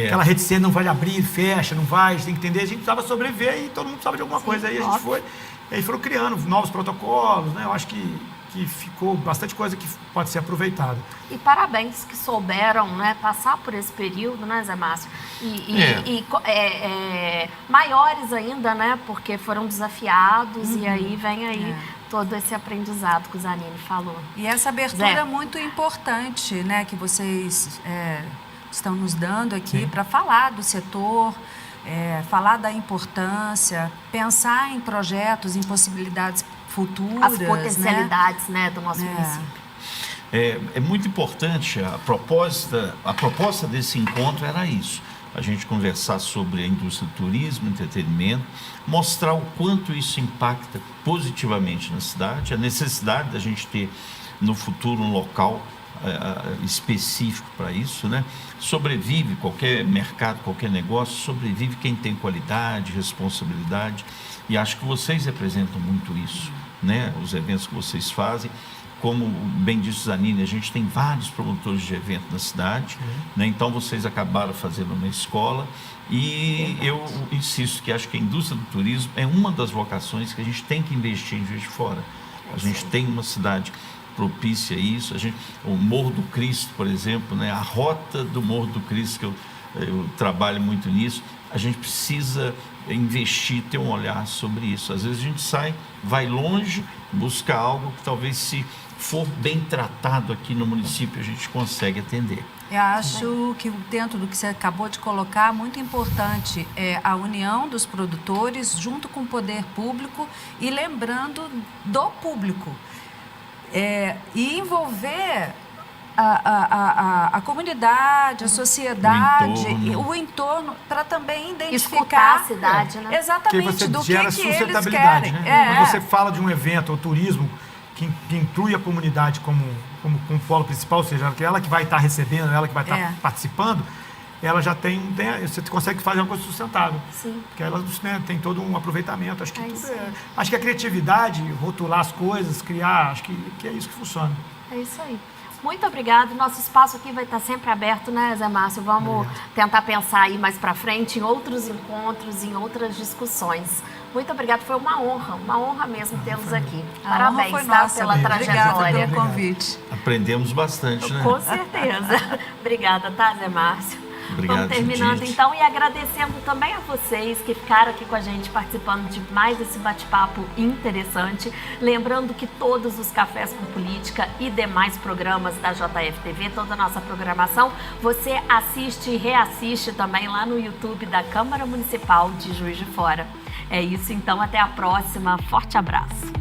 aquela reticência não vai abrir, fecha, não vai, a gente tem que entender, a gente precisava sobreviver e todo mundo precisava de alguma coisa. Aí a gente foi, e aí foram criando novos protocolos, né? Eu acho que ficou bastante coisa que pode ser aproveitada. E parabéns que souberam, né, passar por esse período, né, Zé Márcio? E maiores ainda, né, porque foram desafiados e aí vem aí todo esse aprendizado que o Zanini falou. E essa abertura é muito importante, né, que vocês estão nos dando aqui para falar do setor, falar da importância, pensar em projetos, em possibilidades futuras. As potencialidades, né, do nosso município. É muito importante, a proposta desse encontro era isso, a gente conversar sobre a indústria do turismo, entretenimento, mostrar o quanto isso impacta positivamente na cidade, a necessidade da gente ter no futuro um local específico para isso, né? Sobrevive qualquer mercado, qualquer negócio, sobrevive quem tem qualidade, responsabilidade, e acho que vocês representam muito isso, né? Os eventos que vocês fazem, como bem disse Zanini, a gente tem vários promotores de evento na cidade, né? Então vocês acabaram fazendo uma escola e eu insisto que acho que a indústria do turismo é uma das vocações que a gente tem que investir em Juiz de Fora. A gente tem uma cidade propicia isso. O Morro do Cristo, por exemplo, né? A rota do Morro do Cristo, que eu trabalho muito nisso, a gente precisa investir, ter um olhar sobre isso. Às vezes a gente vai longe, busca algo que talvez, se for bem tratado aqui no município, a gente consegue atender. Eu acho que dentro do que você acabou de colocar, muito importante é a união dos produtores junto com o poder público e lembrando do público. E envolver a comunidade, a sociedade, o entorno, para também identificar... Escutar a cidade, né? Exatamente, você do gera que eles sustentabilidade, querem. né? Quando você fala de um evento, ou turismo, que inclui a comunidade como polo principal, ou seja, ela que vai estar recebendo, ela que vai estar participando, ela já você consegue fazer uma coisa sustentável. Sim. Porque ela, né, tem todo um aproveitamento. Acho que acho que a criatividade, rotular as coisas, criar, acho que é isso que funciona. É isso aí. Muito obrigado. Nosso espaço aqui vai estar sempre aberto, né, Zé Márcio? Vamos tentar pensar aí mais para frente em outros encontros, em outras discussões. Muito obrigada. Foi uma honra mesmo tê-los aqui. Parabéns, foi tá, nossa, pela trajetória. Obrigada pelo convite. Aprendemos bastante, né? Com certeza. Obrigada, tá, Zé Márcio? Obrigado, Vamos terminando Judite. então, e agradecendo também a vocês que ficaram aqui com a gente participando de mais esse bate-papo interessante. Lembrando que todos os Cafés com Política e demais programas da JFTV, toda a nossa programação, você assiste e reassiste também lá no YouTube da Câmara Municipal de Juiz de Fora. É isso então, até a próxima. Forte abraço.